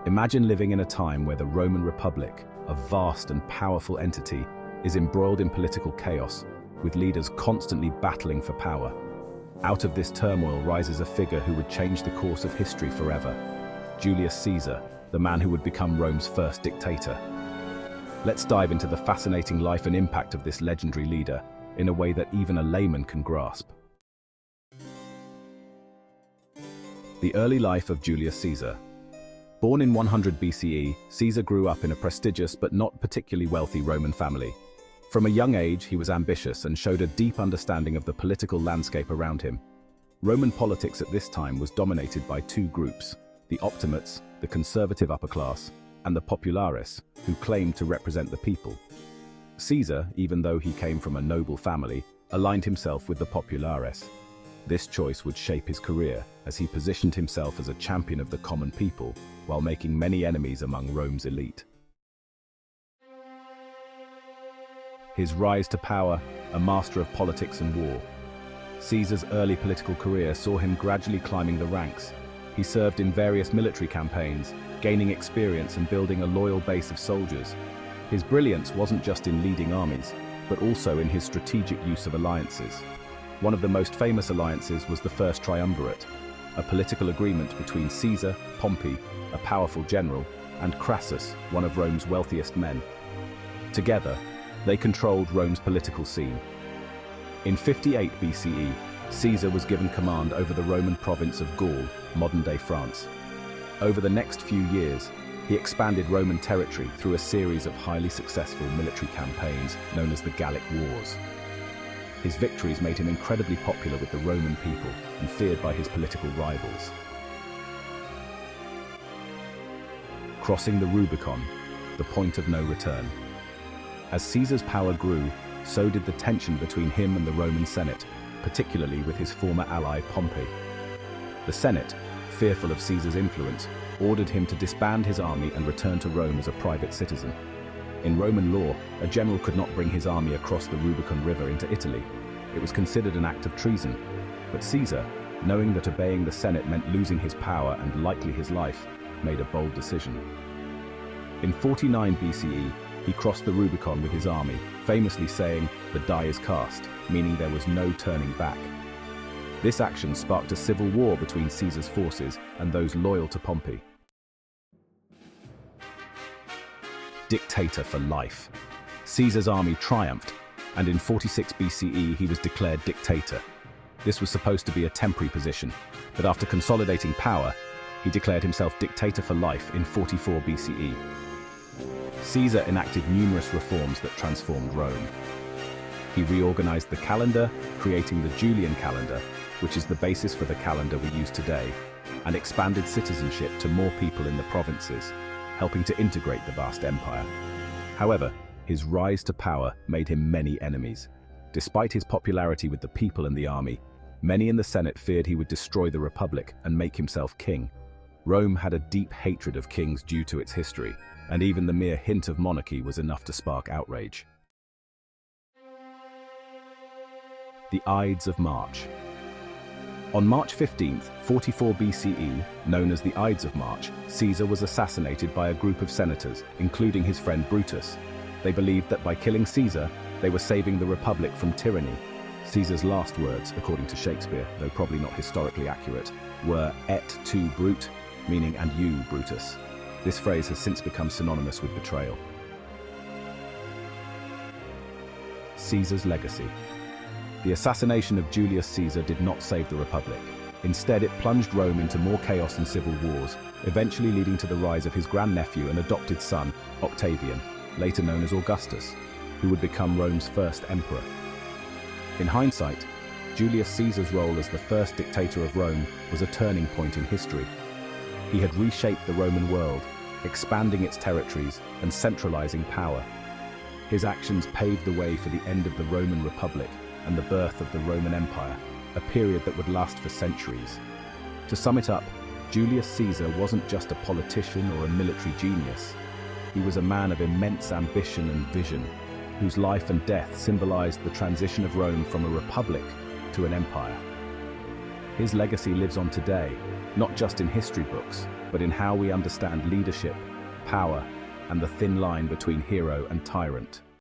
Imagine living in a time where the Roman Republic, a vast and powerful entity, is embroiled in political chaos, with leaders constantly battling for power. Out of this turmoil rises a figure who would change the course of history forever: Julius Caesar, the man who would become Rome's first dictator. Let's dive into the fascinating life and impact of this legendary leader in a way that even a layman can grasp. The early life of Julius Caesar. Born in 100 BCE, Caesar grew up in a prestigious but not particularly wealthy Roman family. From a young age, he was ambitious and showed a deep understanding of the political landscape around him. Roman politics at this time was dominated by two groups: the optimates, the conservative upper class, and the populares, who claimed to represent the people. Caesar, even though he came from a noble family, aligned himself with the populares. This choice would shape his career, as he positioned himself as a champion of the common people, while making many enemies among Rome's elite. His rise to power, a master of politics and war. Caesar's early political career saw him gradually climbing the ranks. He served in various military campaigns, gaining experience and building a loyal base of soldiers. His brilliance wasn't just in leading armies, but also in his strategic use of alliances. One of the most famous alliances was the First Triumvirate, a political agreement between Caesar, Pompey, a powerful general, and Crassus, one of Rome's wealthiest men. Together, they controlled Rome's political scene. In 58 BCE, Caesar was given command over the Roman province of Gaul, modern-day France. Over the next few years, he expanded Roman territory through a series of highly successful military campaigns known as the Gallic Wars. His victories made him incredibly popular with the Roman people and feared by his political rivals. Crossing the Rubicon, the point of no return. As Caesar's power grew, so did the tension between him and the Roman Senate, particularly with his former ally Pompey. The Senate, fearful of Caesar's influence, ordered him to disband his army and return to Rome as a private citizen. In Roman law, a general could not bring his army across the Rubicon River into Italy. It was considered an act of treason. But Caesar, knowing that obeying the Senate meant losing his power and likely his life, made a bold decision. In 49 BCE, he crossed the Rubicon with his army, famously saying, "The die is cast," meaning there was no turning back. This action sparked a civil war between Caesar's forces and those loyal to Pompey. Dictator for life. Caesar's army triumphed, and in 46 BCE he was declared dictator. This was supposed to be a temporary position, but after consolidating power, he declared himself dictator for life in 44 BCE. Caesar enacted numerous reforms that transformed Rome. He reorganized the calendar, creating the Julian calendar, which is the basis for the calendar we use today, and expanded citizenship to more people in the provinces, helping to integrate the vast empire. However, his rise to power made him many enemies. Despite his popularity with the people and the army, many in the Senate feared he would destroy the Republic and make himself king. Rome had a deep hatred of kings due to its history, and even the mere hint of monarchy was enough to spark outrage. The Ides of March. On March 15th, 44 BCE, known as the Ides of March, Caesar was assassinated by a group of senators, including his friend Brutus. They believed that by killing Caesar, they were saving the Republic from tyranny. Caesar's last words, according to Shakespeare, though probably not historically accurate, were "Et tu, Brute," meaning "and you, Brutus." This phrase has since become synonymous with betrayal. Caesar's legacy. The assassination of Julius Caesar did not save the Republic. Instead, it plunged Rome into more chaos and civil wars, eventually leading to the rise of his grandnephew and adopted son, Octavian, later known as Augustus, who would become Rome's first emperor. In hindsight, Julius Caesar's role as the first dictator of Rome was a turning point in history. He had reshaped the Roman world, expanding its territories and centralizing power. His actions paved the way for the end of the Roman Republic and the birth of the Roman Empire, a period that would last for centuries. To sum it up, Julius Caesar wasn't just a politician or a military genius. He was a man of immense ambition and vision, whose life and death symbolized the transition of Rome from a republic to an empire. His legacy lives on today, not just in history books, but in how we understand leadership, power, and the thin line between hero and tyrant.